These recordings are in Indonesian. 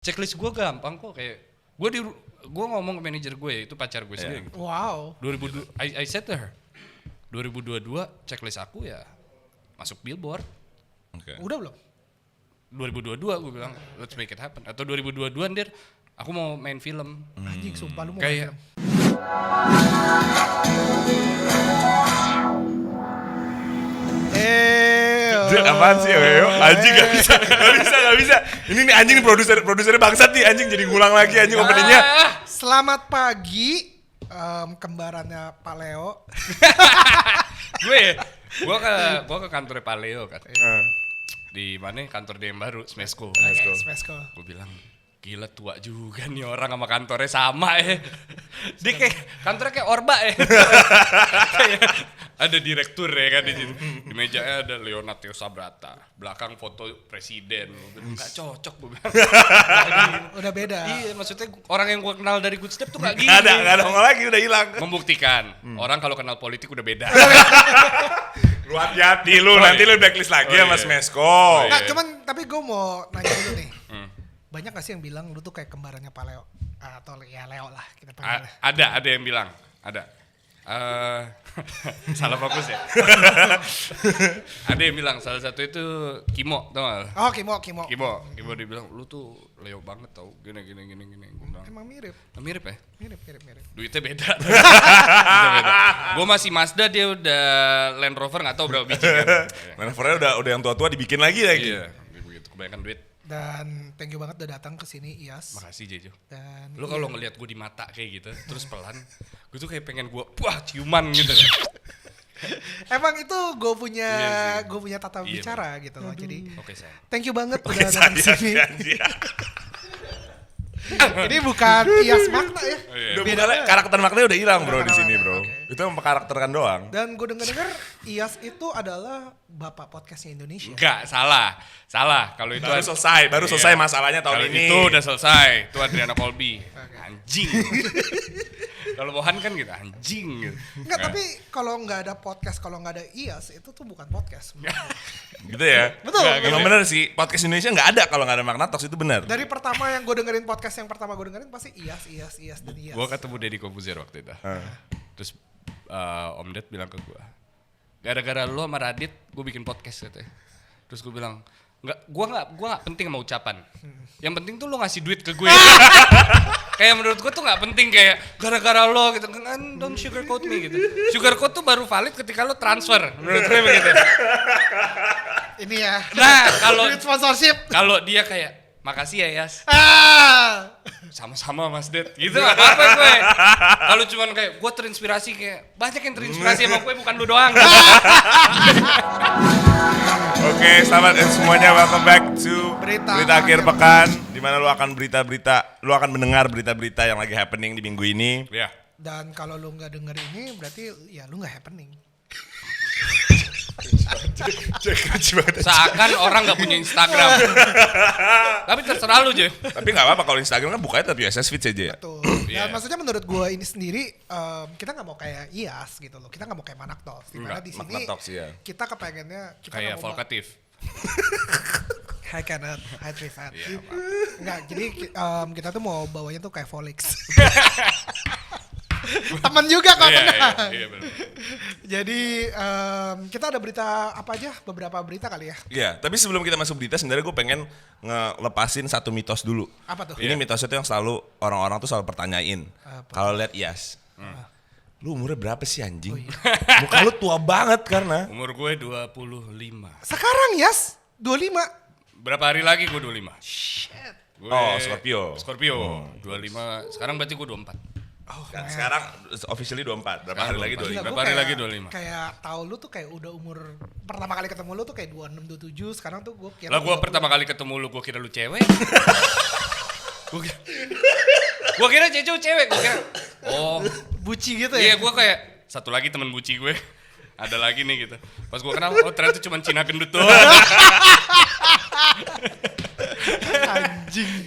checklist gue gampang kok, kayak gue ngomong ke manajer gue, itu pacar gue sendiri. Gitu. Wow. I said to her, 2022 checklist aku ya masuk Billboard. Okay. Udah belum? 2022 gue bilang let's make it happen. Atau 2022 Ndir, aku mau main film. Anjing sumpah lu mau Kayak apaan sih Weo? Anjing gak bisa. Ini nih anjing produsernya bangsat nih anjing, jadi ngulang lagi anjing openingnya. Selamat pagi, kembarannya Pak Leo. gue ke kantornya Pak Leo kan. Di mana kantor dia yang baru, Smesco. Gue bilang, gila tua juga nih orang sama kantornya sama ya. Dia kayak kantornya kayak Orba ya. Kayak ada direktur ya kan di sini. Di mejanya ada Leonardo Sabrata. Belakang foto presiden. Enggak cocok gue bilang. Udah beda. Iya, maksudnya orang yang gue kenal dari Good Step tuh gak gini. Gak ada ngomong lagi, udah hilang. Membuktikan orang kalau kenal politik udah beda. Lu hati-hati lu, nanti lu blacklist lagi sama Smesco. Nah, cuman tapi gue mau nanya dulu nih. Banyak gak sih yang bilang lu tuh kayak kembarannya Pak Leo? Atau ya Leo lah kita panggilnya. Ada yang bilang, ada. Salah fokus ya. Ada yang bilang salah satu itu Kimo, tau gak? Oh Kimo Dia bilang lu tuh Leo banget tau, gini. Emang mirip. Mirip ya? Mirip. Duitnya beda. Gue masih Mazda, dia udah Land Rover nggak tahu berapa biji kan. Land Rovernya udah yang tua-tua dibikin lagi. Iya, begitu kebanyakan duit. Dan thank you banget udah datang ke sini Iyas. Makasih Jejo. Dan lu kalau ngelihat gue di mata kayak gitu, terus pelan, gue tuh kayak pengen gue ciuman gitu kan. Emang itu gue punya tata bicara gitu loh. Jadi Oke, sayang. thank you banget udah datang ke sini. Ini bukan Iyas Makna ya. Udah beda karakter maknanya udah hilang bro di sini bro. Okay. Itu mengkarakterkan doang. Dan gue denger Iyas itu adalah bapak podcastnya Indonesia. Enggak, salah. Kalau itu baru selesai masalahnya tahun ini. Itu udah selesai. Itu Adriana Colby. Anjing. Kalau Bohan kan gitu anjing gitu. Enggak, tapi kalau nggak ada podcast, kalau nggak ada Iyas itu tuh bukan podcast. Gitu ya? Betul. Emang bener sih, podcast Indonesia nggak ada kalau nggak ada Magna Talks, itu benar. Dari pertama yang gue dengerin podcast yang pertama gue dengerin pasti Iyas dan Iyas. Gue ketemu Deddy Kobuzer waktu itu. Terus Om Ded bilang ke gue, gara-gara lo sama Radit gue bikin podcast katanya. Terus gue bilang, gue nggak penting sama ucapan. Yang penting tuh lo ngasih duit ke gue. Kayak menurut gue tuh nggak penting kayak gara-gara lo gitu kan, don't sugarcoat me gitu. Sugarcoat tuh baru valid ketika lo transfer. Menurut gue begitu. Ini ya. Nah kalau sponsorship. Kalau dia kayak makasih ya Yas. Sama-sama Mas Ded. Gitu nggak apa-apa gue. Kalau cuman kayak gue terinspirasi kayak banyak yang terinspirasi sama gue, bukan lo doang. Oke, selamat semuanya, welcome back to Berita akhir pekan, di mana lu akan mendengar berita-berita yang lagi happening di minggu ini. Ya. Dan kalau lu nggak denger ini berarti ya lu nggak happening. Seakan orang nggak punya Instagram. Tapi terserah lu aja. Tapi nggak apa-apa, kalau Instagram kan bukanya tapi USS Feeds aja ya. Betul. Dan maksudnya menurut gue ini sendiri kita nggak mau kayak Iyas gitu loh. Kita nggak mau kayak Manak Talks. Dimana di sini kita kepengennya kita Kayak Volkatif. High Cannot, High Trifat. Enggak, jadi kita tuh mau bawanya tuh kayak Volix. Temen juga kok, tenang. Iya, bener. Jadi kita ada berita apa aja? Beberapa berita kali ya. Iya, tapi sebelum kita masuk berita, sebenarnya gue pengen ngelepasin satu mitos dulu. Apa tuh? Ini mitosnya tuh yang selalu orang-orang tuh selalu pertanyain. Kalau lihat Iyas, lu umurnya berapa sih anjing? Muka lu tua banget karena. Umur gue 25. Sekarang Yas, 25. Berapa hari lagi gue 25? Shit. Scorpio. 25. Sekarang berarti gue 24. Dan sekarang officially 24. Berapa hari lagi 25? Berapa hari lagi 25? Kayak tahu lu tuh kayak udah umur pertama kali ketemu lu tuh kayak 26 27, sekarang tuh gue kira. Lah gue pertama kali ketemu lu gue kira lu cewek. Gue kira Jejo cewek, gue kira. Oh, buci gitu ya. Iya, gue kayak satu lagi temen buci gue. Ada lagi nih gitu. Pas gue kenal, oh ternyata cuma Cina gendut doang. Anjing.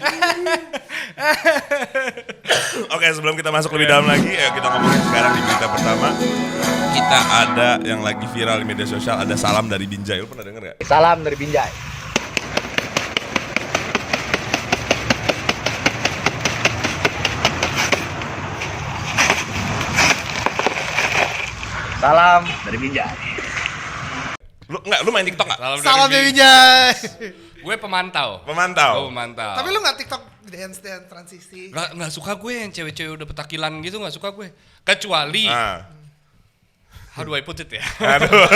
Oke, sebelum kita masuk lebih dalam lagi, ya kita ngomongin sekarang di berita pertama. Kita ada yang lagi viral di media sosial, ada salam dari Binjai. Lu pernah denger gak? Salam dari Binjai. Salam dari Binjai. Lu main TikTok nggak? Salam dari Binjai. Gue pemantau. Pemantau. Tapi lu nggak TikTok dance transisi? Nggak suka gue yang cewek-cewek udah petakilan gitu, nggak suka gue. Kecuali how do I put it ya? Aduh.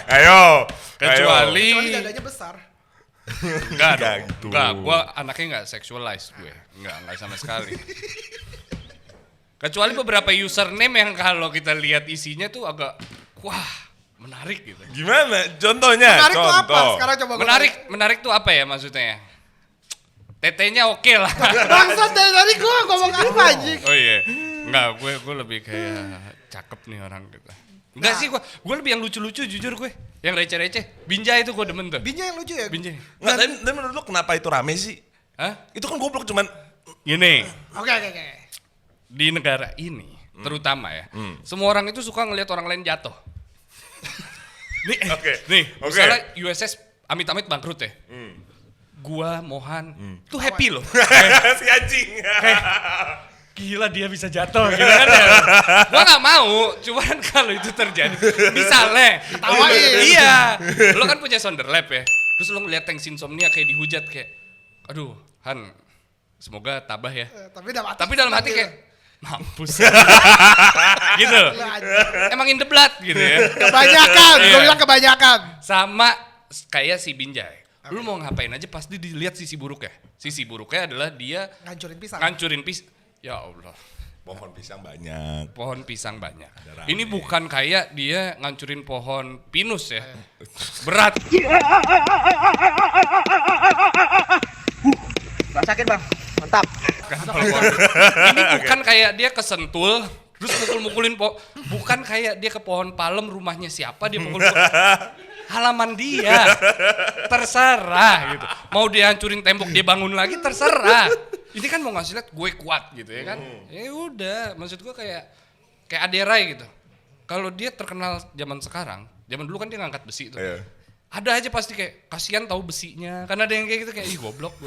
Ayo. Kecuali dadanya besar. Enggak gitu. Enggak, gue anaknya nggak sexualized gue. Enggak sama sekali. Kecuali beberapa username yang kalau kita lihat isinya tuh agak wah, menarik gitu. Gimana? Contohnya? Menarik tuh apa? Sekarang coba gue Menarik tuh apa ya maksudnya? Tetenya oke lah. Bangsat dari tadi gue ngomong apa anjing? Oh iya. Enggak, gue lebih kayak cakep nih orang gitu. Enggak sih, gue lebih yang lucu-lucu jujur gue. Yang receh-receh. Binjai itu gue demen tuh. Binjai yang lucu ya? Binjai. Nggak, tapi menurut lu kenapa itu rame sih? Hah? Itu kan goblok cuman Gini, Oke. di negara ini terutama ya, semua orang itu suka ngelihat orang lain jatuh. Nih, misalnya USS amit-amit bangkrut ya. Gua, Mohan, tuh happy loh. si anjing. Gila dia bisa jatuh gitu kan ya. Gua gak mau, cuman kalau itu terjadi, misalnya, Tawain. iya, lo kan punya Sonderlab ya, terus lo ngeliat tanks insomnia kayak dihujat kayak, aduh Han, semoga tabah ya. Tapi dalam hati kayak, mampus. Gitu. Emang in the blood gitu ya. Kebanyakan, gue bilang kebanyakan. Sama kayak si Binjai. Lu mau ngapain aja pasti dilihat sisi buruknya. Sisi buruknya adalah dia ngancurin pisang. Ya Allah. Pohon pisang banyak. Pohon pisang banyak. Ini bukan kayak dia ngancurin pohon pinus ya. Berat. Rasakin bang, mantap. Ini bukan kayak dia kesentul terus mukul-mukulin bukan kayak dia ke pohon palem rumahnya siapa dia mukul halaman dia. Terserah gitu. Mau dia hancurin tembok dia bangun lagi terserah. Ini kan mau ngasih lihat gue kuat gitu ya kan. Ya udah, maksud gue kayak Aderai gitu. Kalau dia terkenal zaman sekarang, zaman dulu kan dia ngangkat besi tuh. Ada aja pasti kayak kasihan tahu besinya. Kan ada yang kayak gitu kayak ih goblok.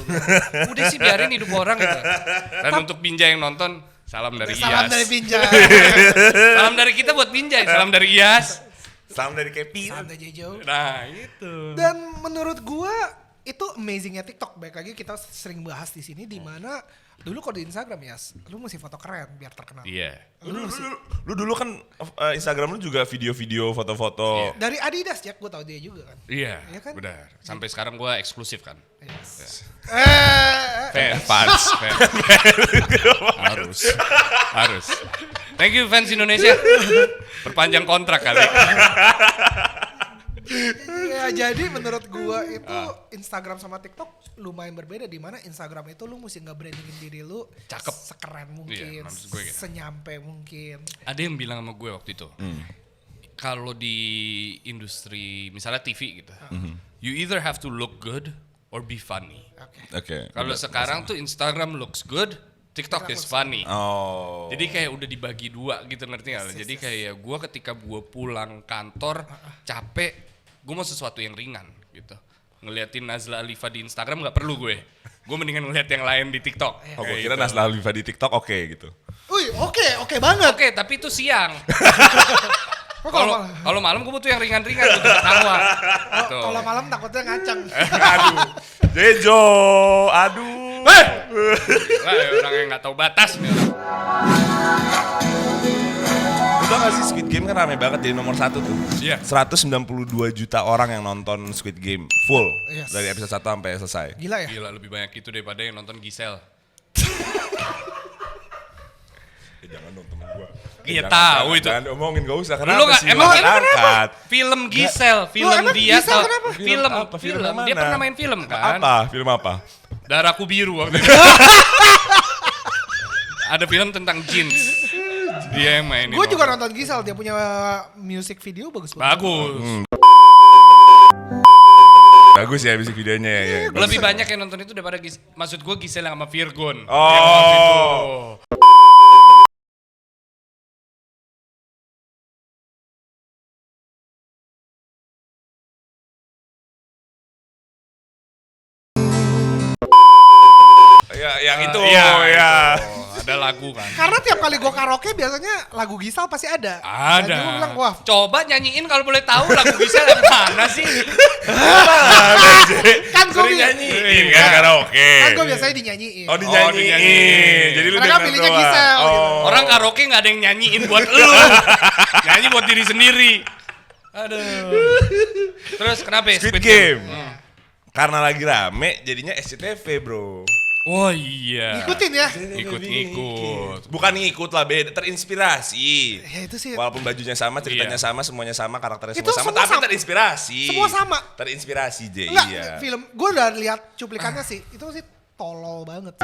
Udah sih biarin hidup orang gitu. Dan untuk Binjai yang nonton, salam dari Iyas. Salam dari Binjai. Salam dari kita buat Binjai, salam dari Iyas. Salam dari Kepi. Salam dari Jejo. Nah, itu. Dan menurut gua itu amazingnya TikTok. Baik lagi kita sering bahas di sini di mana dulu kalau di Instagram ya, lu mesti foto keren biar terkenal. Iya. Lu dulu kan Instagram lu juga video-video, foto-foto. Dari Adidas ya, gua tahu dia juga kan. Iya, Iya kan? benar. Sampai sekarang gua eksklusif kan. Yes. Fans. Harus. Thank you fans Indonesia. Perpanjang kontrak kali. Ya jadi menurut gua itu Instagram sama TikTok lumayan berbeda di mana Instagram itu lu mesti nge-brandingin diri lu cakep, sekeren mungkin, maksud gue gitu. senyampe mungkin. Ada yang bilang sama gue waktu itu, kalau di industri misalnya TV gitu, you either have to look good or be funny. Oke. Kalau sekarang tuh Instagram looks good, TikTok is funny. Oh. Jadi kayak udah dibagi dua gitu, ngerti gak? Jadi kayak gue ketika gue pulang kantor capek, gue mau sesuatu yang ringan gitu. Ngeliatin Nazla Alifa di Instagram gak perlu gue mendingan ngeliat yang lain di TikTok. Oh, gue kira Nazla Alifa di TikTok oke gitu. Wih, oke banget. Oke, tapi itu siang. Kalau malam gue butuh yang ringan-ringan untuk ketawa. Gitu. Kalau malam takutnya ngacang. Aduh. Jejo, aduh. Lah, orang yang gak tahu batas nih. Lu tau gak sih Squid Game kan rame banget jadi nomor 1 tuh. Iya. 192 juta orang yang nonton Squid Game full. Yes. Dari episode 1 sampai selesai. Gila ya? Gila, lebih banyak itu daripada yang nonton Giselle. Jangan dong temen gua. Iya tahu itu. Jangan omongin, gak usah. Lu Kenapa nggak sih? emang Lu angkat. film Giselle, film emang dia Giselle tau. kenapa? Film apa? Film yang Dia mana? pernah main film kan? Apa? Film apa? Darahku Biru waktu itu. Ada film tentang jeans. Dia yang mainin. Gue juga nonton Gisel, dia punya music video bagus banget. Bagus. Bagus ya musik videonya ya. Lebih banyak yang nonton itu daripada maksud gue Giselle yang sama Virgon. Oh. Yang waktu itu. Ya, yang itu Iya, ya. itu. ada lagu kan. Karena tiap kali gue karaoke biasanya lagu Gisal pasti ada. Ada. Dan gue bilang, wah, Coba nyanyiin kalau boleh tahu lagu Gisel yang mana sih? kan gue Sering nyanyiin kan karaoke. kan gue biasanya dinyanyiin. Oh dinyanyiin. Jadi lu Mereka denger pilihnya doang. Gisel, gitu. Orang karaoke nggak ada yang nyanyiin buat lu. Nyanyi buat diri sendiri. Aduh. Terus kenapa ya? Squid Game. Karena lagi rame jadinya SCTV bro. Oh iya. Ikutin ya. Ikut. Bukan ngikut lah, beda, terinspirasi. Ya itu sih. Walaupun bajunya sama, ceritanya Iya. sama, semuanya sama, karakternya Itu semua sama, semua tapi sama. terinspirasi. Semua sama. Terinspirasi, J. Enggak, Iya. film gue udah lihat cuplikannya sih. Itu sih tolol banget.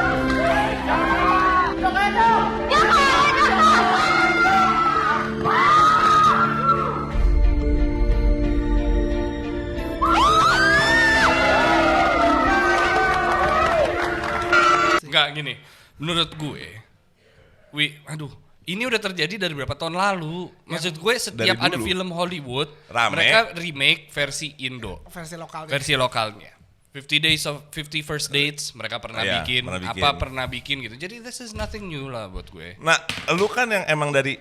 Enggak gini. Menurut gue, ini udah terjadi dari berapa tahun lalu. Maksud gue setiap Dari ada dulu. film Hollywood, Rame. mereka remake versi Indo, Versi lokalnya. versi lokalnya. 50 First Dates mereka pernah Iya, bikin, pernah bikin. gitu. Jadi this is nothing new lah buat gue. Nah, lu kan yang emang dari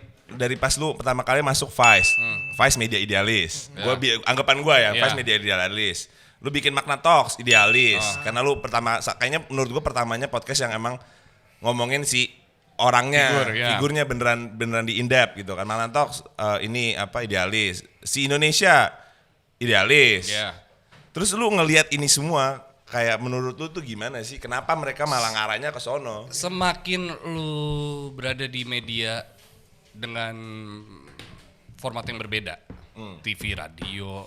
pas lu pertama kali masuk Vice, Vice media idealis. Ya. Anggapan gua ya, Ya. Vice media idealis. Lu bikin Magna Talks idealis, karena lu kayaknya menurut gua pertamanya podcast yang emang ngomongin si orangnya, ya. figurnya beneran di in-depth gitu kan. Magna Talks ini apa idealis, si Indonesia idealis. Ya. Terus lu ngelihat ini semua, kayak menurut lu tuh gimana sih? Kenapa mereka malah ngarahnya ke sono? Semakin lu berada di media dengan format yang berbeda, TV, radio,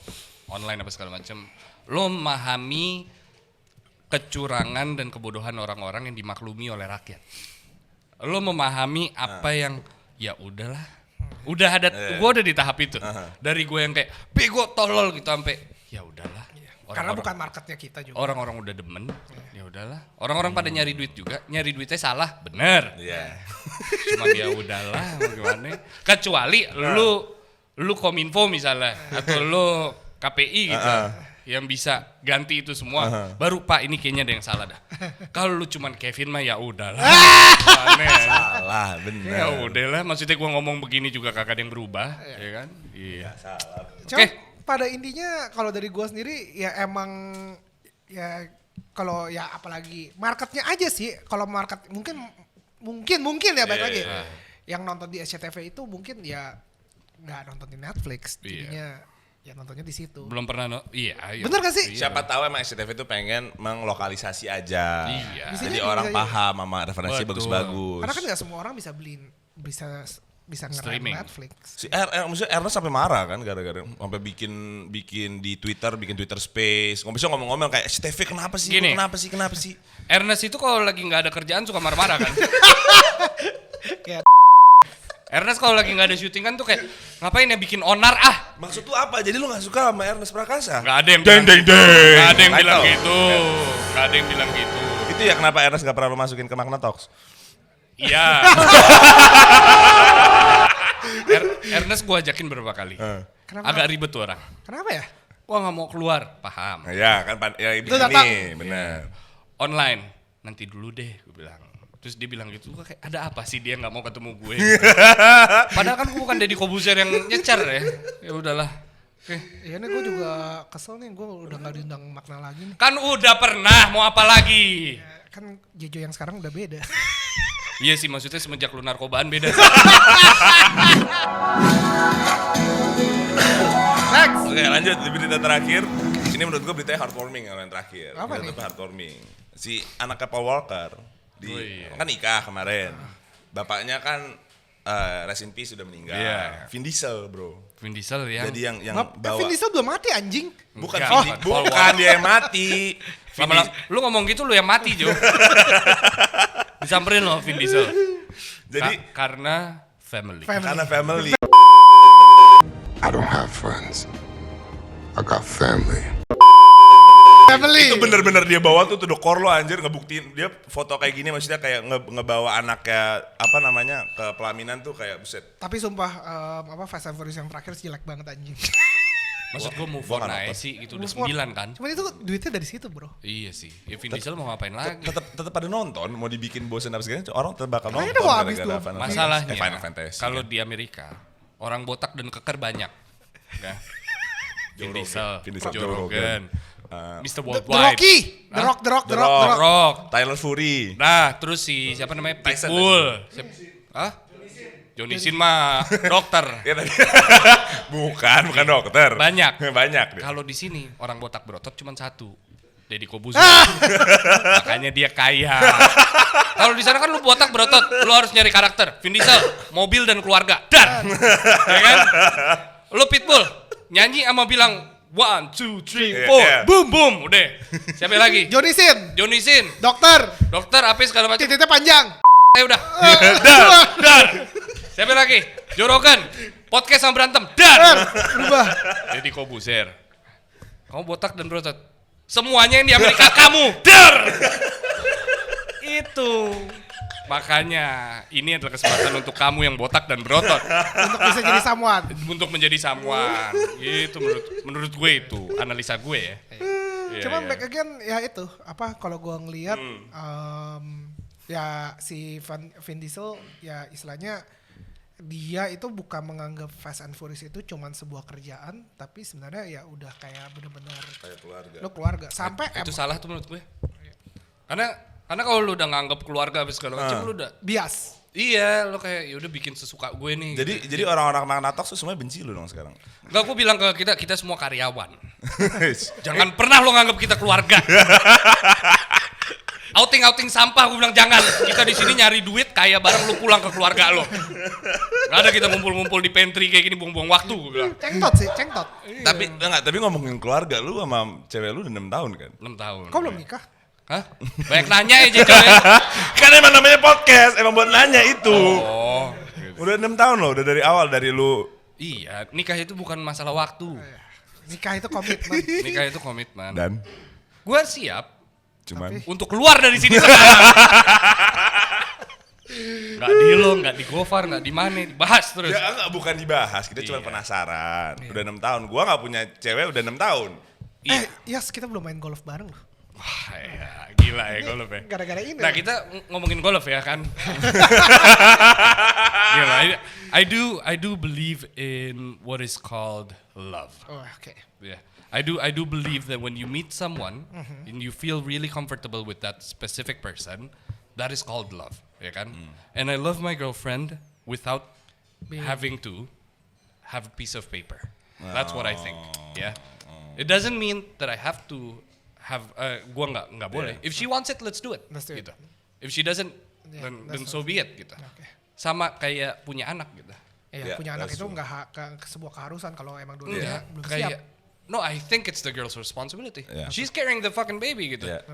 online apa segala macam, lo memahami kecurangan dan kebodohan orang-orang yang dimaklumi oleh rakyat. Lo memahami apa yang ya udahlah, udah ada, gue udah di tahap itu. Dari gue yang kayak bego tolol gitu sampai ya udahlah. Karena bukan marketnya kita juga. Orang-orang udah demen, ya udahlah. Orang-orang pada nyari duit juga, nyari duitnya salah, bener. Iya. Cuma ya udahlah, mau gimana? Kecuali lu Kominfo misalnya atau lu KPI gitu, yang bisa ganti itu semua. Baru Pak ini kayaknya ada yang salah dah. Kalau lu cuman Kevin mah ya udahlah. Aneh. Salah, bener. Ya udahlah, maksudnya gua ngomong begini juga kagak ada yang berubah, ya kan? Iya. Salah. Cuma Oke. pada intinya kalau dari gua sendiri ya emang ya kalau ya apalagi marketnya aja sih. Kalau market mungkin ya balik lagi. Yang nonton di SCTV itu mungkin ya nggak nonton di Netflix. Jadinya ya nontonnya di situ. Belum pernah iya. Bener gak sih? Siapa tahu emang SCTV itu pengen menglokalisasi aja. Iya. Bisa Jadi jadi, orang bisa jadi. paham sama referensi Betul. bagus-bagus. Karena kan nggak semua orang bisa beliin bisa Streaming. ngerem Netflix. Si maksudnya Ernest sampai marah kan gara-gara sampai bikin di Twitter, bikin Twitter Space. Bisa ngomong-ngomong kayak SCTV kenapa sih? Gini. Kenapa sih? Ernest itu kalau lagi nggak ada kerjaan suka marah-marah kan? Kayak Ernest kalau lagi nggak ada syuting kan tuh kayak ngapain ya bikin onar ah? Maksud lu apa? Jadi lu gak suka sama Ernest Prakasa? Nggak ada yang bilang gitu. Nggak ada yang bilang Title. gitu. Nggak ada yang bilang gitu. Itu ya kenapa Ernest gak pernah lu masukin ke Magna Talks? Iya. Ernest gue ajakin beberapa kali. Kenapa? Agak ribet tuh orang. kenapa ya? Wah nggak mau keluar, paham. Ya kan, ya Lu datang. begini, bener. Online, nanti dulu deh, gue bilang. Terus dia bilang gitu, gue kayak ada apa sih dia nggak mau ketemu gue? Padahal kan gue bukan Deddy Kobuzer yang nyecer ya. Ya udahlah. Oke. Iya nih gue juga kesel nih gue udah gak diundang Makna lagi nih. Kan udah pernah, mau apa lagi? Kan Jejo yang sekarang udah beda. Iya sih, maksudnya semenjak lu narkobaan beda. Next. Oke lanjut di berita terakhir. Ini menurut gue beritanya heartwarming yang terakhir. Apa nih? Heartwarming. Si anaknya Paul Walker kan nikah kemarin. Bapaknya kan rest in peace sudah meninggal. Iya. Vin Diesel bro. Vin Diesel yang Jadi yang Vin bawa. Diesel belum mati anjing. Bukan Enggak, Vin, Paul bukan dia yang mati. Vin Lama-lama, lu ngomong gitu lu yang mati Jo. Disamperin lo Vin Diesel. Jadi Karena family. karena family. I don't have friends. I got family. Family. Itu bener-bener dia bawa tuh dekor lo anjir ngebuktiin dia foto kayak gini maksudnya kayak ngebawa anaknya apa namanya ke pelaminan tuh kayak buset. Tapi sumpah Fast and Furious yang terakhir jelek banget anjing. Maksud gue move Gua on nggak aja nonton. sih, itu udah 9 kan? Cuman itu duitnya dari situ bro. Iya sih, ya Vin Diesel mau ngapain lagi? Tetap pada nonton, mau dibikin bosen apa segala orang tetap bakal Kayaknya nonton udah mau habis gara-gara tuh. Masalahnya, Final Fantasy. kalau kan. di Amerika, orang botak dan keker banyak. Ya. Vin Diesel, Joe Rogan, Mr. The Worldwide, Rocky, The Rock. Tyler Fury. Nah, terus si siapa namanya Tyson. Pitbull. Hah? Johnny Sin mah dokter. Ya tadi. bukan dokter. Banyak. Banyak dia. Kalau di sini orang botak berotot cuma satu. Deddy Kobuzer. Makanya dia kaya. Kalau di sana kan lu botak berotot, lu harus nyari karakter. Vin Diesel, mobil dan keluarga. Dan. Ya kan? Lu Pitbull, nyanyi sama bilang 1, 2, 3, 4, Yeah. boom boom, udah. Siapa lagi? Johnny Sin, Johnny Sin, dokter, dokter apa segala macam. titiknya panjang. Udah. Dar. Siapa lagi? Joe Rogan, podcast sama berantem. Dar. Berubah. Deddy Kobuzer. Kamu botak dan berotot. Semuanya yang di Amerika kamu. Dar. Itu. Makanya ini adalah kesempatan untuk kamu yang botak dan berotot Untuk bisa jadi someone. untuk menjadi someone. Gitu menurut gue itu analisa gue ya. Iya, Cuman iya. back again ya itu apa kalau gua ngelihat ya si Vin Diesel ya istilahnya dia itu bukan menganggap Fast and Furious itu cuman sebuah kerjaan tapi sebenarnya ya udah kayak benar-benar Kayak keluarga. lo keluarga sampai Itu salah tuh menurut gue. Karena kalau lu udah nganggap keluarga habis segala macam lu udah bias. iya, lo kayak ya udah bikin sesuka gue nih. Jadi orang-orang Magnatox tuh semuanya benci lu dong sekarang. Enggak, gue bilang ke kita semua karyawan. Jangan pernah lo nganggap kita keluarga. Outing sampah, gue bilang jangan. Kita di sini nyari duit, kaya bareng lu pulang ke keluarga lo. Gak ada kita ngumpul-ngumpul di pantry kayak gini buang-buang waktu, gue bilang. Cengtot. Tapi ngomongin keluarga lu sama cewek lu udah 6 tahun kan? 6 tahun. Kok belum nikah? Hah? Banyak nanya aja coy. Kan emang namanya podcast, emang buat nanya itu. Oh. Udah 6 tahun loh, udah dari awal dari lu. Iya, nikah itu bukan masalah waktu. Nikah itu komitmen. Nikah itu komitmen. Dan Gue siap cuman untuk keluar dari sini sekarang. Gak di lo, gak di Gofar, gak di mana, dibahas terus. ya enggak bukan dibahas, kita cuma penasaran. Udah 6 tahun, gua nggak punya cewek udah 6 tahun. Yes, kita belum main golf bareng loh. Wah ya, gila ya golf ya. Gara-gara ini. Nah kita ngomongin golf ya kan. Gila, I do believe in what is called love. Oh, oke. Yeah, I do believe that when you meet someone and you feel really comfortable with that specific person, that is called love, ya kan? And I love my girlfriend without having to have a piece of paper. That's what I think. Yeah, it doesn't mean that I have to have. Gua nggak boleh. If she wants it, let's do it. Let's do it. Gitu. If she doesn't, Yeah, then so be it. Gitu. Oke. Sama kayak punya anak gitu. Ya, Yeah, punya anak that's itu true. nggak sebuah keharusan kalau emang dulu Enggak, belum siap. kayak no, I think it's the girl's responsibility. Yeah. She's carrying the fucking baby gitu. Yeah.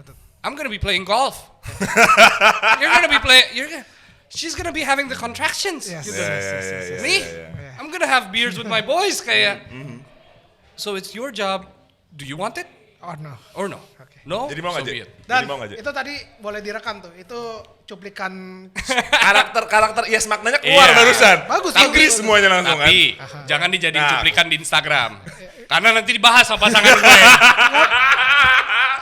I'm gonna be playing golf. She's gonna be having the contractions. Yes. Gitu. Yeah. Me? I'm gonna have beers with my boys kayak. So it's your job. Do you want it Oh no. or no? Oke. No. Jadi mau so nggak, be Jay? it. Dan Jadi mau nggak, Jay? itu tadi boleh direkam tuh. Itu cuplikan Karakter yes maknanya keluar Iya. barusan. Bagus, Inggris bagus. semuanya langsung kan. Tapi jangan dijadiin Nah. cuplikan di Instagram. Karena nanti dibahas sama pasangan gue.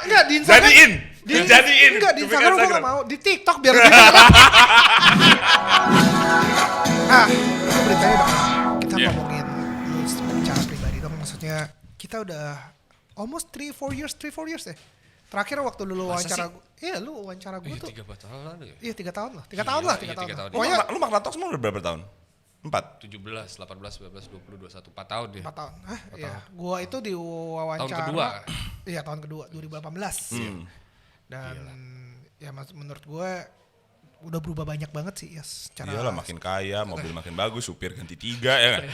enggak di Instagram. Jadiin. Dijadiin. Enggak di Cuplikan Instagram gue Instagram. nggak mau. Di TikTok biar gue. Ah, itu beritanya dong. Kita Yeah. ngomongin lu secara pribadi dong. Maksudnya kita udah almost 3-4 years ya. Terakhir waktu lu Masa wawancara sih? gue. Iya lu wawancara gue tuh. 3 tahun lalu ya. Iya 3 tahun lah. 3 Iya, tahun lah. iya, 3 tahun. 3 tahun. Pokoknya Lu Magnatox mau udah berapa tahun? 4. 17, 18, 19, 20, 21, 4 tahun dia. 4 tahun. Hah? Iya. Gua itu di wawancara. Tahun kedua. Iya, tahun kedua 2018. Dan ya menurut gue udah berubah banyak banget sih ya secara Iyalah makin kaya, mobil makin bagus, supir ganti 3 ya kan.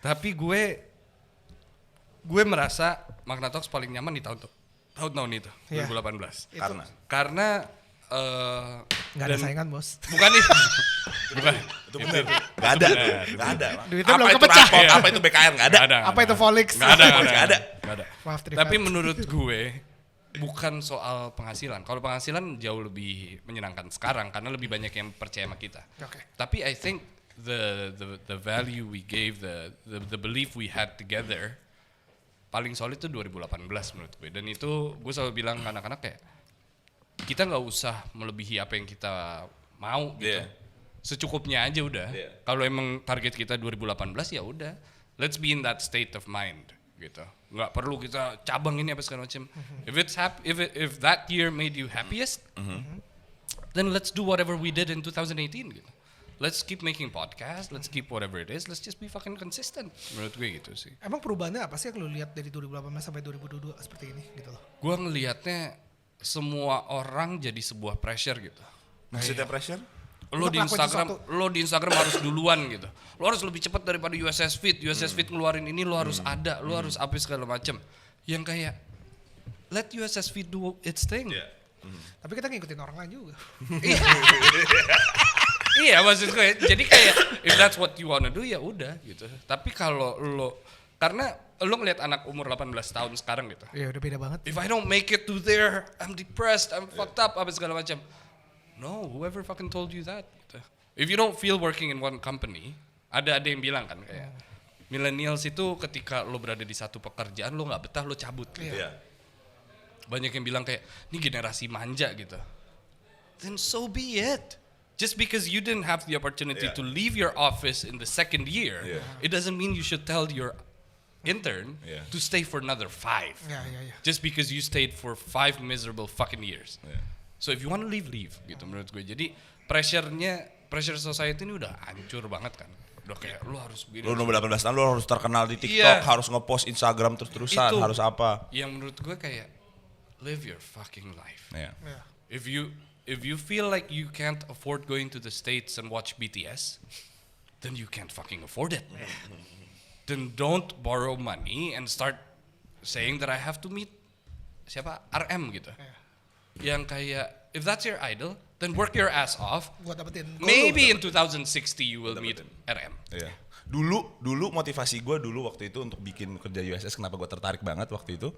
Tapi gue merasa Magnatox paling nyaman di tahun itu, Iya. 2018. Karena Karena nggak ada saingan bos. Bukan nih. Bukan. itu bener. Enggak ada tuh. Enggak ada. Duitnya Apa belum itu kepecah. rapot, Iya. apa itu BKR enggak ada. Nggak ada. Apa itu Volix? Nggak ada. Nggak ada. Nggak ada. Maaf, Tapi menurut gue bukan soal penghasilan. Kalau penghasilan jauh lebih menyenangkan sekarang karena lebih banyak yang percaya sama kita. Oke. Tapi I think the value we gave, the belief we had together paling solid tuh 2018 menurut gue. Dan itu gue selalu bilang ke anak-anak kayak kita nggak usah melebihi apa yang kita mau gitu. Secukupnya aja udah. Kalau emang target kita 2018 ya udah. Let's be in that state of mind gitu. Nggak perlu kita cabang ini apa segala macam. If that year made you happiest, then let's do whatever we did in 2018 gitu. Let's keep making podcast, let's keep whatever it is, let's just be fucking consistent. Menurut gue gitu sih. Emang perubahannya apa sih yang lu lihat dari 2018 sampai 2022 seperti ini gitu loh? Gue ngelihatnya semua orang jadi sebuah pressure gitu. Maksudnya pressure? Lo di Instagram harus duluan gitu. Lo harus lebih cepat daripada USS Fit. USS Fit ngeluarin ini lo harus ada, lo harus apa segala macem. Yang kayak let USS Fit do its thing. Tapi kita ngikutin orang lain juga. Iya maksud gue. Jadi kayak if that's what you wanna do ya udah gitu. Tapi kalau lo karena lo ngeliat anak umur 18 tahun sekarang gitu. Iya udah beda banget. If I don't make it to there, I'm depressed, I'm fucked up, apa segala macam. No, whoever fucking told you that. If you don't feel working in one company, ada yang bilang kan kayak millennials itu ketika lo berada di satu pekerjaan lo nggak betah lo cabut. Gitu. Banyak yang bilang kayak ini generasi manja gitu. Then so be it. Just because you didn't have the opportunity to leave your office in the second year, it doesn't mean you should tell your intern to stay for another 5. Just because you stayed for 5 miserable fucking years. So if you want to leave gitu menurut gue. Jadi pressure society ini udah hancur banget kan. Udah kayak lu harus begini. Lu nomor 18 tahun lu harus terkenal di TikTok, harus nge-post Instagram terus-terusan, harus apa. Yang menurut gue kayak live your fucking life. If you feel like you can't afford going to the States and watch BTS, then you can't fucking afford it. Then don't borrow money and start saying that I have to meet siapa RM gitu. Yang kayak if that's your idol, then work your ass off. Maybe in 2060 you will meet RM. Dulu motivasi gue waktu itu untuk bikin kerja USS, kenapa gue tertarik banget waktu itu?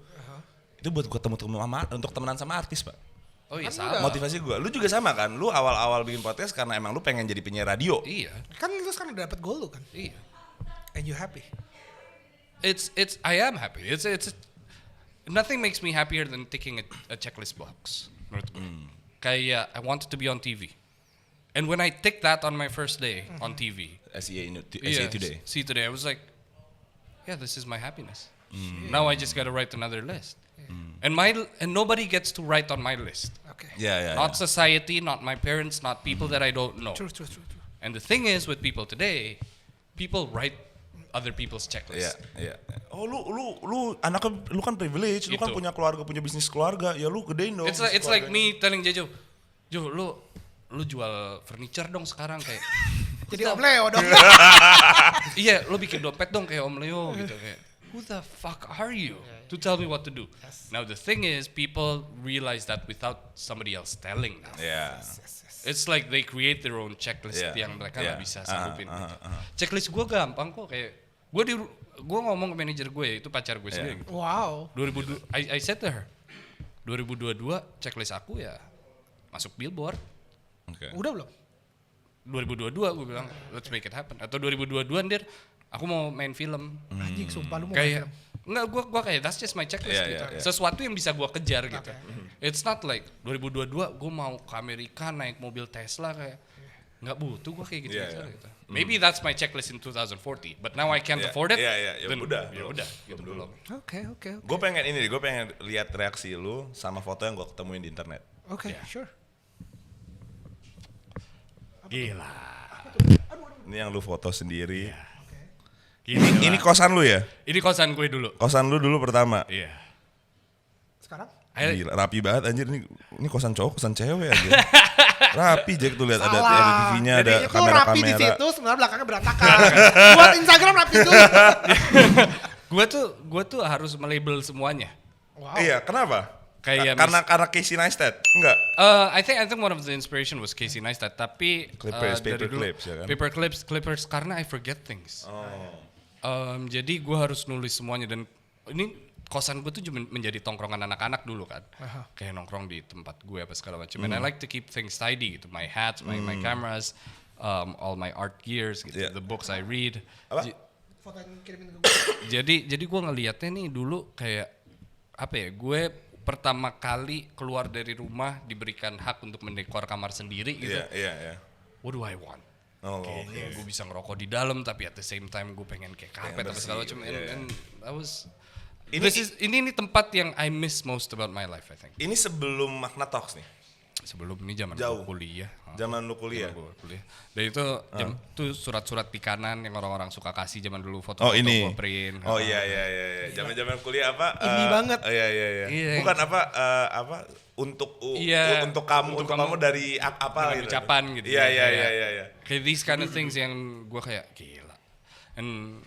Itu buat gue untuk temenan sama artis, Pak. Oh iya sama. Motivasi gue. Lu juga sama kan? Lu awal-awal bikin podcast karena emang lu pengen jadi penyiar radio. Iya. Kan lu sekarang udah dapet goal lu kan? Iya. And you happy? I am happy. It's nothing makes me happier than ticking a checklist box. Menurut gue. Kayak I wanted to be on TV. And when I ticked that on my first day on TV. SEA Today. See Today. I was like, yeah, this is my happiness. Now I just gotta write another list. And nobody gets to write on my list. Okay. Not society, not my parents, not people that I don't know. True. And the thing is with people today, people write other people's checklist. Oh lu anaknya lu kan privilege, lu kan punya keluarga, punya bisnis keluarga, ya lu gedein dong. It's like me telling Jo, lu jual furniture dong sekarang kayak. Jadi Om Leo dong. Iya, lu bikin dompet dong kayak Om Leo gitu kayak. Who the fuck are you to tell me what to do? Now the thing is, people realize that without somebody else telling them. It's like they create their own checklist yang mereka nggak bisa sanggupin. Checklist gue gampang kok kayak gue ngomong ke manajer gue itu pacar gue sendiri. Gitu. Wow. 2002, I said to her, 2022 checklist aku ya masuk Billboard. Udah belum? 2022 gue bilang let's make it happen. Atau 2022 ndir aku mau main film. Anjing sumpah lu mau kayak, main film. Enggak, gue kayak that's just my checklist gitu. Sesuatu yang bisa gue kejar gitu. It's not like 2022 gue mau ke Amerika naik mobil Tesla kayak nggak butuh gue kayak gitu. Gitu. Maybe that's my checklist in 2040, but now I can't afford it. Ya udah gitu belum. Oke. Gue pengen gue pengen lihat reaksi lu sama foto yang gue ketemuin di internet. Oke, sure. Gila. Ini yang lu foto sendiri. Ini kosan lu ya? Ini kosan gue dulu. Kosan lu dulu pertama. Iya. Sekarang? Gila, rapi banget anjir, ini kosan cowok, kosan cewek anjir. Rapi Jack tuh lihat ada TV-nya, ada kamera-kamera. Rapi di situ, sebenarnya belakangnya berantakan. Buat Instagram rapi dulu. Gue tuh harus melabel semuanya. Wow. Iya, kenapa? Kayak karena Casey Neistat? Enggak. I think one of the inspiration was Casey Neistat, tapi Paper Clips ya kan. Paper Clippers karena I forget things. Jadi gue harus nulis semuanya dan ini kosan gue tuh menjadi tongkrongan anak-anak dulu kan. Kayak nongkrong di tempat gue apa segala macam. And I like to keep things tidy gitu. My hats, my cameras, all my art gears gitu. The books I read. Apa? foto yang kirimin ke gue. Jadi gue ngelihatnya nih dulu kayak apa ya? Gue pertama kali keluar dari rumah diberikan hak untuk mendekor kamar sendiri gitu. Iya. What do I want? Oh, Kayaknya gue bisa ngerokok di dalam tapi at the same time gue pengen kayak karpet apa segala macam. And I was ini tempat yang I miss most about my life, I think. Ini sebelum Magna Talks nih. Sebelum ini zaman Jauh. gue kuliah. Zaman lu kuliah. Zaman gua kuliah. Dan itu surat-surat di kanan yang orang-orang suka kasih zaman dulu foto Oh ini. gua print. Oh iya. Zaman kuliah apa? Indie banget. Iya. Iya. Bukan apa untuk kamu dari apa Dengan gitu. ucapan gitu. Iya. Kayak these kind of things yang gue kayak gila. And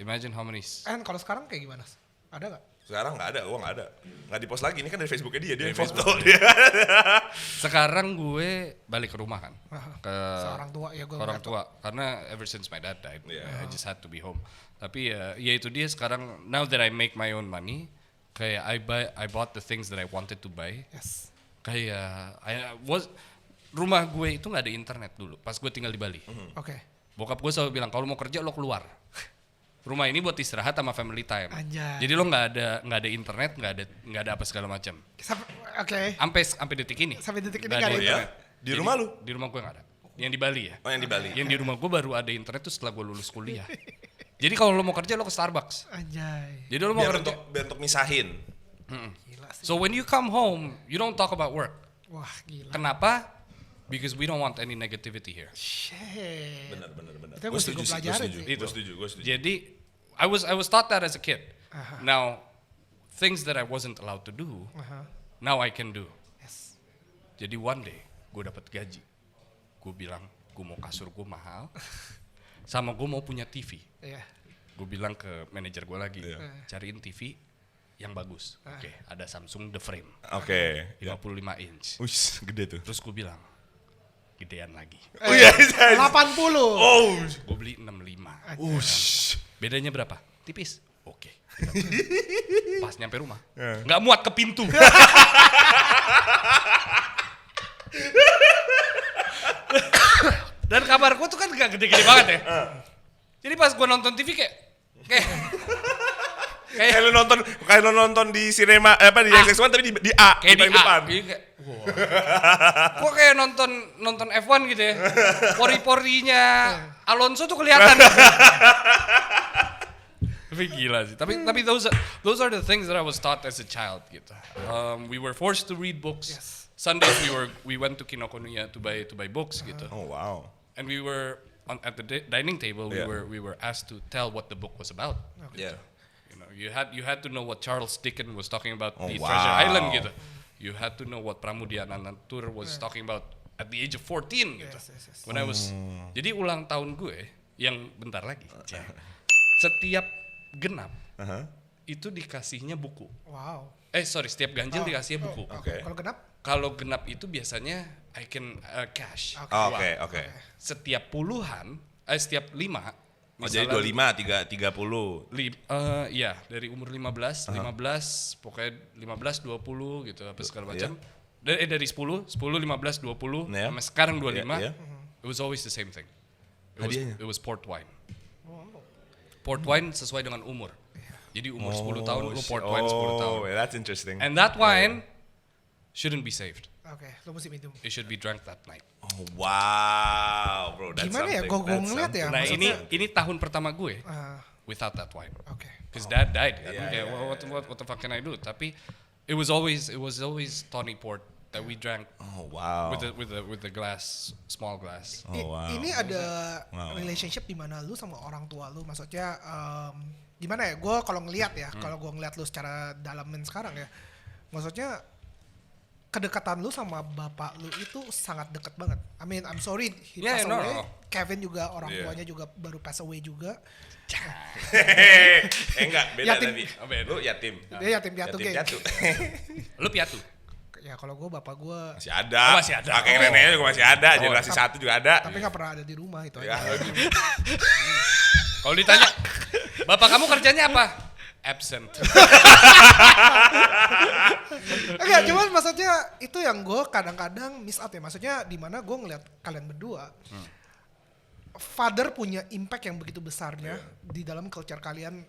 imagine how many. And kalau sekarang kayak gimana? Ada nggak? Sekarang nggak ada, gua nggak ada. Nggak di post lagi, ini kan dari Facebooknya dia yang Facebook. foto dia. Sekarang gue balik ke rumah kan. Ke Seorang tua ya gue. orang tua karena ever since my dad died, I just had to be home. Tapi ya itu dia sekarang. Now that I make my own money, kayak I bought the things that I wanted to buy. Yes. Kayak rumah gue itu nggak ada internet dulu. Pas gue tinggal di Bali. Oke. Bokap gue selalu bilang kalau mau kerja lo keluar. Rumah ini buat istirahat sama family time. Anjay. Jadi lo nggak ada internet, nggak ada apa segala macam. Oke. Sampai detik ini. Sampai detik ini nggak nggak ada ada internet. Di rumah lu? Di rumah gue nggak ada. Yang di Bali ya. Oh yang di Bali. Yang di rumah gue baru ada internet tuh setelah gue lulus kuliah. Jadi kalau lo mau kerja lo ke Starbucks. Anjay. Jadi lo mau Biar kerja. untuk misahin. Gila sih. So when you come home, you don't talk about work. Wah gila. Kenapa? Because we don't want any negativity here. Shit. Benar. Itu yang mesti gue pelajarin sih. Gue setuju. Jadi I was taught that as a kid. Now things that I wasn't allowed to do, now I can do. Yes. Jadi one day gue dapat gaji, gue bilang gue mau kasur gue mahal, sama gue mau punya TV. Iya. Gue bilang ke manajer gue lagi, cariin TV yang bagus. Oke, ada Samsung The Frame, Oke. 55 inch. Wih, gede tuh. Terus gue bilang, gedean lagi. Oh iya. 80. Oh. Gue beli 65. Ush. Bedanya berapa? Tipis. Oke. Pas nyampe rumah, nggak muat ke pintu. Dan kamar gue tuh kan gak gede-gede banget ya. Jadi pas gue nonton TV Kayak lu nonton di cinema di XX1 tapi di A, kayak di paling depan. Iya, kayak, wow. Kok kayak nonton F1 gitu ya. Pori-porinya Alonso tuh kelihatan. Tapi gila sih. Tapi those are the things that I was taught as a child gitu. We were forced to read books. Yes. Sundays we went to Kinokuniya to buy books gitu. Oh wow. And we were at the dining table. We were asked to tell what the book was about. Yeah. You know, you had to know what Charles Dickens was talking about the wow. Treasure Island gitu. You had to know what Pramudia Anantatur was talking about at the age of 14 gitu. Yes. When I was jadi ulang tahun gue yang bentar lagi. Setiap genap itu dikasihnya buku. Wow. Setiap ganjil dikasihnya buku. Oke. Kalau genap? Kalau genap itu biasanya I can cash. Oke. Setiap puluhan, setiap 5. Oh jadi 25, 30. Iya, dari umur 15, pokoknya 15, 20 gitu apa segala macam. Dari 10, 15, 20, sampai sekarang 25. It was always the same thing. It was port wine. Port wine sesuai dengan umur. Jadi umur 10 tahun gue port wine 10 tahun. Oh, that's interesting. And that wine shouldn't be saved. Oke, lo mesti minum. It should be drank that night. Oh, wow, bro. That's Gimana ya? something. Gue ngeliat ya. Nah maksudnya- ini tahun pertama gue without that wine. Oke. Because dad died kan. What the fuck can I do? Tapi it was always tawny port that we drank Oh, wow. with the glass, small glass. Oh, wow. Ini ada relationship di mana lu sama orang tua lu, maksudnya gimana ya? Gue kalau ngelihat ya, kalau gue ngelihat lu secara dalamin sekarang ya, maksudnya kedekatan lu sama bapak lu itu sangat dekat banget. I mean, I'm sorry, he passed away. Kevin juga orang tuanya juga baru pass away juga. Enggak, beda Yatim. tadi. Lu yatim. Dia yatim piatu kayak. piatu. Lu piatu? Ya kalau gue bapak gue, Masih ada. Masih ada. Kakek neneknya juga masih ada. Generasi 1 juga ada. tapi nggak pernah ada di rumah itu Ya. aja. Kalau ditanya, bapak kamu kerjanya apa? Absent. Oke, cuman maksudnya itu yang gue kadang-kadang miss out ya. Maksudnya di mana gue ngeliat kalian berdua, father punya impact yang begitu besarnya di dalam culture kalian,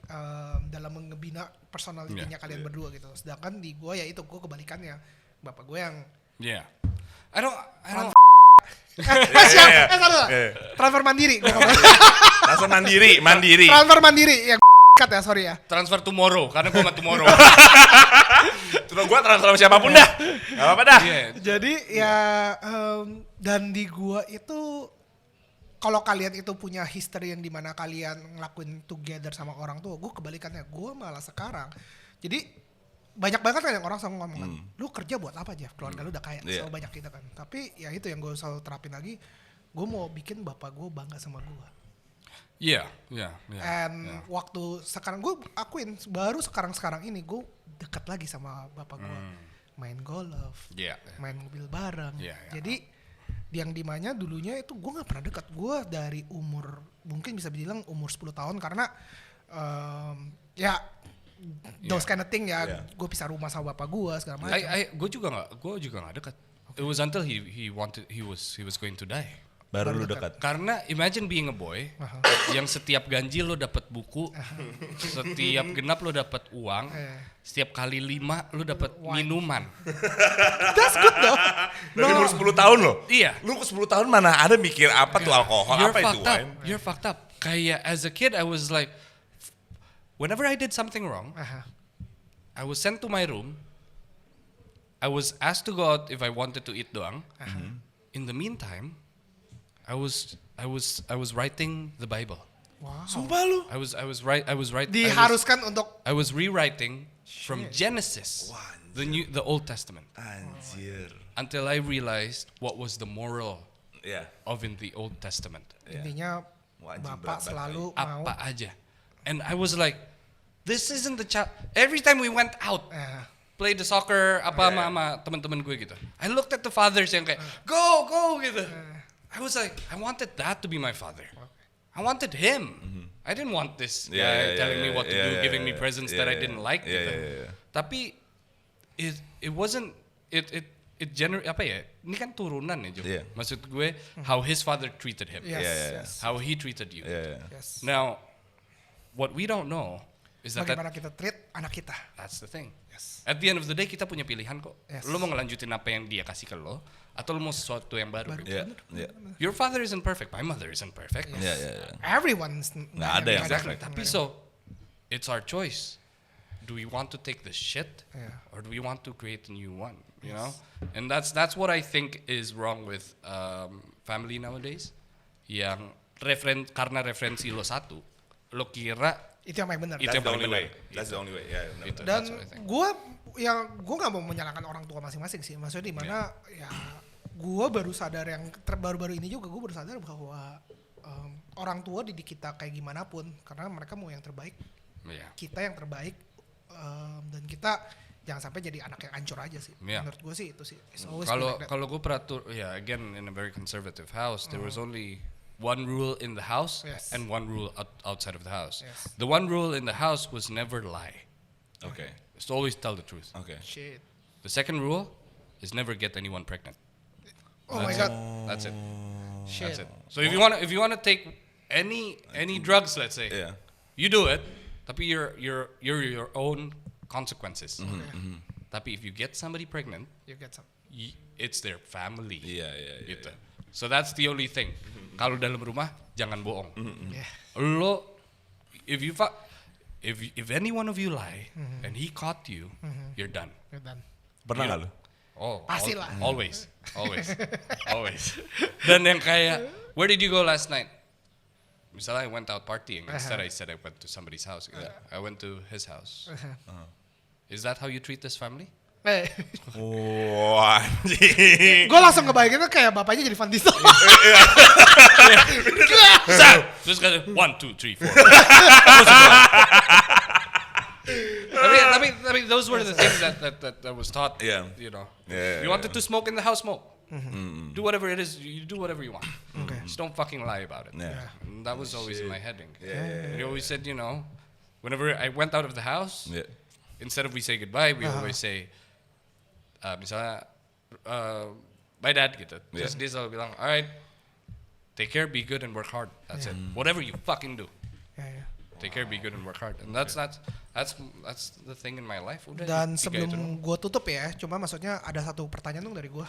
dalam ngebina personality-nya kalian berdua gitu. Sedangkan di gue ya itu, gue kebalikannya. Bapak gue yang I don't transfer mandiri. Gua ngomong. Langsung mandiri. Transfer mandiri ya cut ya, sorry ya. transfer tomorrow karena gue sama tomorrow. Terus gue transfer sama siapapun dah. Gak apa-apa dah. Jadi ya dan di gua itu kalau kalian itu punya history yang dimana kalian ngelakuin together sama orang tua, gue kebalikannya. Gue malah sekarang jadi banyak banget kan yang orang selalu ngomong kan, lu kerja buat apa Jeff? Keluarga lu udah kaya, selalu banyak gitu kan. Tapi ya itu yang gue selalu terapin lagi, gue mau bikin bapak gue bangga sama gue. And waktu sekarang gue akuin baru sekarang ini gue dekat lagi sama bapak gue, main golf, main mobil bareng. Jadi yang dimana dulunya itu gue nggak pernah dekat. Gue dari umur mungkin bisa bilang umur 10 tahun karena those kind of thing ya. Gue pisah rumah sama bapak gue segala macam. Gue juga nggak dekat. It was until he was going to die. Baru lu dekat. Karena imagine being a boy yang setiap ganjil lo dapat buku, setiap genap lo dapat uang, setiap kali 5 lo dapat minuman. That's good though. Dari umur 10 tahun loh. Iya. Lu ke 10 tahun mana ada mikir apa tuh alkohol, You're apa itu fucked up. wine? You're fucked up. Kayak as a kid I was like, whenever I did something wrong, I was sent to my room. I was asked to go out if I wanted to eat doang. In the meantime, I was writing the Bible. Wow. Sumpah lu. I was writing. Diharuskan untuk I was rewriting from Genesis, the Old Testament, Anjir. until I realized what was the moral Iya. of in the Old Testament. intinya Wajib bapak berat selalu mau. Apa aja. And I was like, this isn't the child. Every time we went out, play the soccer sama teman-teman gue gitu, I looked at the fathers yang kayak go gitu. I was like, I wanted that to be my father. I wanted him. I didn't want this guy telling me what to do, giving me presents that I didn't like gitu. Tapi it wasn't it apa ya? Ini kan turunan ya, Jo. Maksud gue how his father treated him. Yes. How he treated you. Yes. Now, what we don't know is that Bagaimana kita treat anak kita. that's the thing. Yes. At the end of the day kita punya pilihan kok. Yes. Lo mau ngelanjutin apa yang dia kasih ke lo atau lo mau sesuatu yang baru. Iya. Your father isn't perfect. My mother isn't perfect. Iya. Everyone's Nggak ada yang Exactly. perfect. Tapi so it's our choice. Do we want to take the shit or do we want to create a new one? You know, and that's what I think is wrong with family nowadays. Yang karena referensi lo satu, lo kira itu yang paling benar. itu That's yang the paling only way. benar. That's the only way. Yeah, benar. Gitu. Dan That's what I think. gue nggak mau menyalahkan orang tua masing-masing sih. Maksudnya di mana ya gue baru sadar yang baru-baru ini juga gue baru sadar bahwa orang tua didik kita kayak gimana pun karena mereka mau yang terbaik. Kita yang terbaik dan kita jangan sampai jadi anak yang hancur aja sih. Menurut gue sih itu sih. Kalau gue peratur, again in a very conservative house, there was only one rule in the house and one rule outside of the house. Yes. The one rule in the house was never lie. Okay. It's to always tell the truth. Okay. Shit. The second rule is never get anyone pregnant. Oh my god. That's it. Shit. That's it. So if you want to take any drugs, let's say, you do it. Tapi you're your own consequences. Tapi if you get somebody pregnant, You get some. it's their family. Iya. Gitu. So that's the only thing. Kalau dalam rumah jangan bohong. Yeah. Lo if any one of you lie and he caught you, you're done. You're done. Pernah nggak lu? Oh, Pastilah. Always. Dan yang kayak, where did you go last night? Misalnya I went out partying. Instead I said I went to somebody's house. I went to his house. Is that how you treat this family? Wah, anjing. Gue langsung ngebayangin kayak bapaknya jadi Van Diesel. Terus kan 1, 2, 3, 4. Tapi those were the things that was taught. Yeah. You know, Yeah. you wanted to smoke in the house, smoke. Do whatever it is. You do whatever you want. Just don't fucking lie about it. Yeah. And that was always in my head. Yeah. He always said, you know, whenever I went out of the house, instead of we say goodbye, we always say, misalnya, bye dad gitu. Terus dia selalu bilang, alright, take care, be good, and work hard. That's it. Whatever you fucking do, Ya. take care, be good, and work hard. And that's the thing in my life. Udah, Dan tiga itu doang. sebelum gue tutup ya, cuma maksudnya ada satu pertanyaan dong dari gue.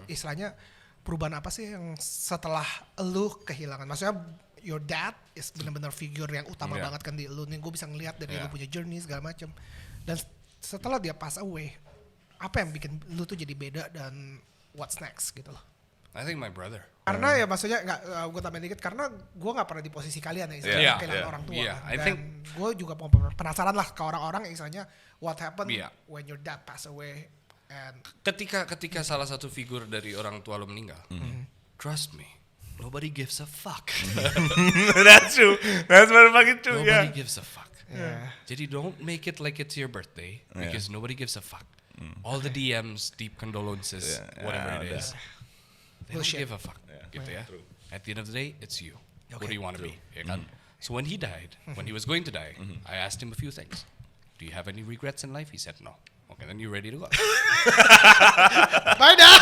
Istilahnya perubahan apa sih yang setelah lu kehilangan? Maksudnya your dad is benar-benar figure yang utama Yeah. banget kan di lu. Nih gue bisa ngelihat dari Yeah. lu punya journey segala macam. Dan setelah dia pass away, apa yang bikin lu tuh jadi beda dan what's next gitu loh? I think my brother. Karena ya maksudnya gue tambahin dikit karena gue nggak pernah di posisi kalian ya istilahnya Yeah, kehilangan yeah, orang tua yeah. kan. I Dan think- gue juga penasaran lah ke orang-orang istilahnya what happened Yeah. when your dad pass away and Ketika salah satu figur dari orang tua lo meninggal, trust me, nobody gives a fuck. That's true. That's very fucking true. Nobody Yeah. gives a fuck. Yeah. Jadi don't make it like it's your birthday because nobody gives a fuck. All the DMs, deep condolences, whatever it is, they don't Bullshit. give a fuck. Gitu ya. At the end of the day, it's you. What do you want to be? Ya kan? So when he died, when he was going to die, I asked him a few things. Do you have any regrets in life? He said no. Okay, then you ready to go? Bye dah.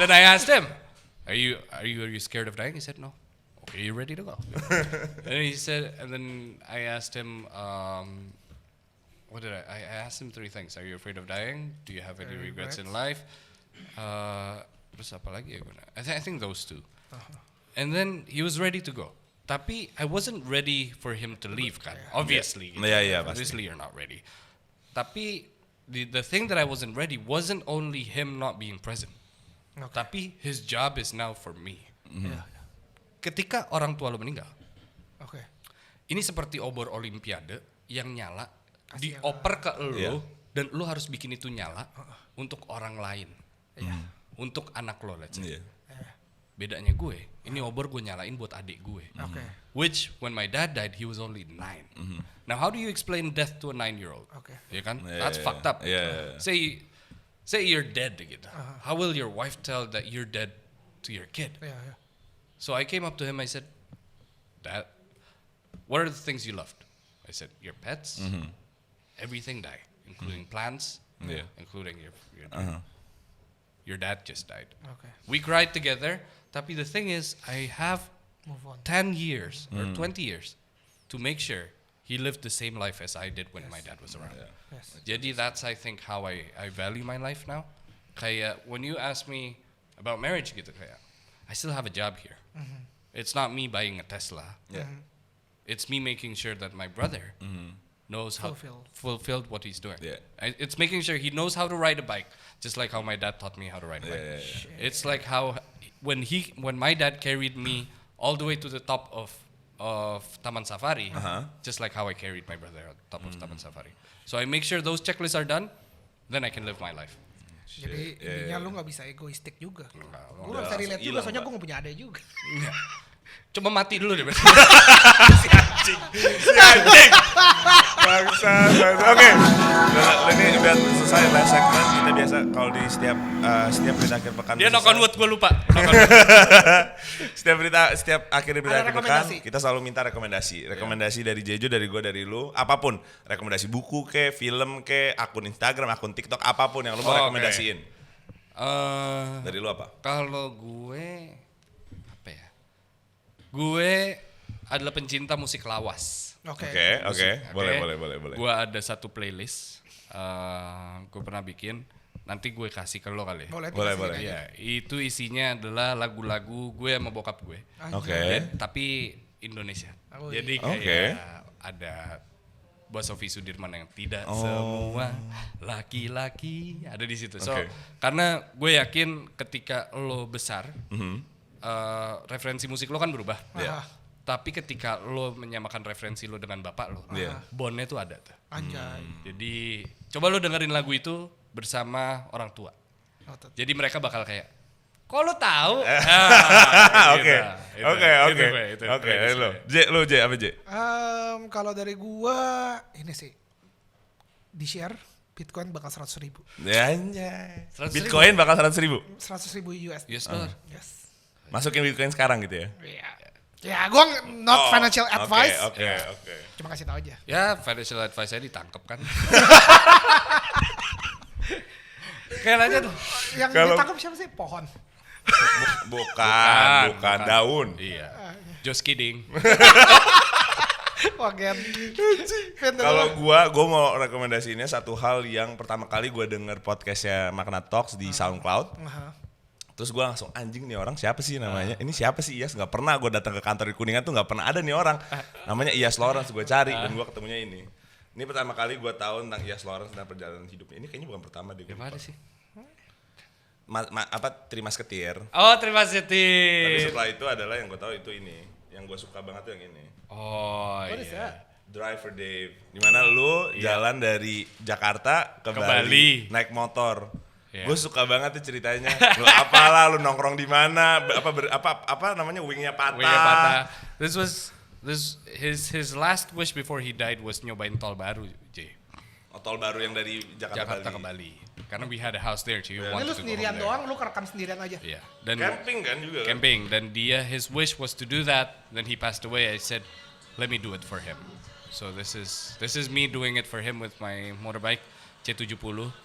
then I asked him, are you scared of dying? He said no. Okay, you ready to go? And he said, and then I asked him, what did I asked him 3 things. Are you afraid of dying? Do you have any regrets in life? Terus apa lagi ya gue? I think those 2. And then he was ready to go. Tapi I wasn't ready for him to leave kan. Obviously. gitu. Yeah, pasti. Obviously you're not ready. Tapi the thing that I wasn't ready wasn't only him not being present. Tapi his job is now for me. Ketika orang tua lo meninggal, Oke. ini seperti obor olimpiade yang nyala Kasih dioper ke lo Iya. dan lo harus bikin itu nyala untuk orang lain. Untuk anak lo let's say. Yeah. Bedanya gue, ini obor gue nyalain buat adik gue. Oke. Which when my dad died he was only 9. Now how do you explain death to a 9-year-old? Oke. Ya kan? Yeah, That's fucked up. yeah. Say you're dead gitu. How will your wife tell that you're dead to your kid? Ya, ya. So I came up to him, I said, Dad, what are the things you loved? I said, your pets, everything died, including plants, Yeah. including your dad just died. Oke. We cried together, tapi the thing is, I have Move on. 10 years or 20 years to make sure he lived the same life as I did when my dad was around. Yes. Jadi that's I think how I value my life now. Kayak when you ask me about marriage gitu kayak, I still have a job here. It's not me buying a Tesla. Yeah. It's me making sure that my brother knows how fulfilled what he's doing. Yeah. It's making sure he knows how to ride a bike, just like how my dad taught me how to ride a bike. It's like how when my dad carried me all the way to the top of Taman Safari, just like how I carried my brother on top of Taman Safari. So I make sure those checklists are done, then I can live my life. Jadi intinya lu nggak bisa egoistik juga. Gue Nggak, nggak bisa relate juga, hilang, soalnya Pak. gue nggak punya adik juga. Coba mati dulu deh. Bangsa. Oke. Ini udah selesai last segment. Kita biasa kalau di setiap berita akhir pekan. Dia knock on wood, gue lupa. Setiap akhir berita Ada akhir pekan rekomendasi. kita selalu minta rekomendasi. Rekomendasi dari Jejo, dari gue, dari lu, apapun. Rekomendasi buku ke, film ke, akun Instagram, akun TikTok, apapun yang lu mau Oke. rekomendasiin. Dari lu apa? Kalau gue apa ya? Gue adalah pencinta musik lawas. Oke. Oke. Boleh. Gue ada satu playlist. Gue pernah bikin. Nanti gue kasih ke lo kali. Boleh. Boleh. Ya, itu isinya adalah lagu-lagu gue sama bokap gue. Oke. Tapi Indonesia. Oh, Jadi iya. kayak ada Bos Sofi Sudirman yang tidak semua laki-laki ada di situ. So Oke. karena gue yakin ketika lo besar, referensi musik lo kan berubah. Iya. Tapi ketika lo menyamakan referensi lo dengan bapak lo, Iya. bondnya tuh ada tuh. Anjay. Jadi coba lo dengerin lagu itu bersama orang tua. Otot. Jadi mereka bakal kayak, kok lo tahu? Oke. Oke. Lu J apa J? Kalau dari gua ini sih di share Bitcoin bakal 100.000. Ya anjay. 100.000. Bitcoin bakal 100.000. 100.000 US. US dollar. Yes. Masukin Bitcoin sekarang gitu ya. Iya. Ya, gua not financial advice. Oke. Cuma kasih tahu aja. Ya financial advice saya ditangkap kan. Kayak aja tuh. Yang Kalau- ditangkap siapa sih? Pohon. Bukan daun. Iya. Just kidding. Wah, Gen. Kalau gua mau rekomendasiinnya satu hal yang pertama kali gua denger podcastnya Makna Talks di SoundCloud. Terus gue langsung anjing nih orang siapa sih namanya? Ini siapa sih Iyas? Gak pernah gue datang ke kantor di Kuningan tuh gak pernah ada nih orang. Namanya Iyas Lawrence, gue cari dan gue ketemunya ini. Ini pertama kali gue tahu tentang Iyas Lawrence dan perjalanan hidupnya. Ini kayaknya bukan pertama deh. Gimana sih? Terima Seketir. Oh, terima kasih. Tapi setelah itu adalah yang gue tahu itu ini. Yang gue suka banget tuh yang ini. Oh iya. Driver Dave. Dimana lu jalan dari Jakarta ke Bali naik motor. Yeah. Gue suka banget tuh ceritanya. Lu apalah, lu nongkrong di mana? Apa namanya wingnya patah. His last wish before he died was nyobain tol baru, J. Tol baru yang dari Jakarta ke Bali. Karena we had a house there, J. Ini lu sendirian doang, lu kerekam sendirian aja. Iya. Dan camping kan juga. Camping. Dan his wish was to do that. Then he passed away. I said, let me do it for him. So this is me doing it for him with my motorbike C70.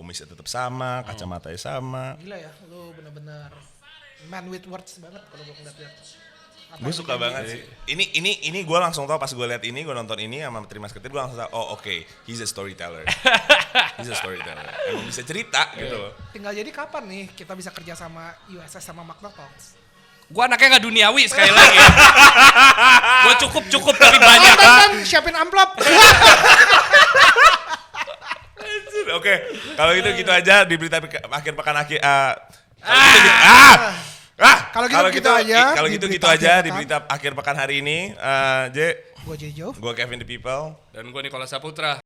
Kumisnya tetap sama, kacamatanya sama. Gila ya, lu bener-bener man with words banget kalau gue ngeliat-liat. Gue suka banget sih. Ini gue langsung tahu pas gue lihat ini, gue nonton ini sama Terima Seketir, gue langsung tahu, oh oke, he's a storyteller. Emang bisa cerita gitu loh. Tinggal jadi kapan nih kita bisa kerja sama USS sama Makna Talks? Gua anaknya nggak duniawi sekali lagi. Gua cukup tapi banyak. Kan siapin amplop. Oke, kalau gitu aja di berita akhir pekan Kalau gitu aja di berita akhir pekan hari ini. J. Gue Jejo. Gue Kevin The People. Dan gua Nicholas Saputra.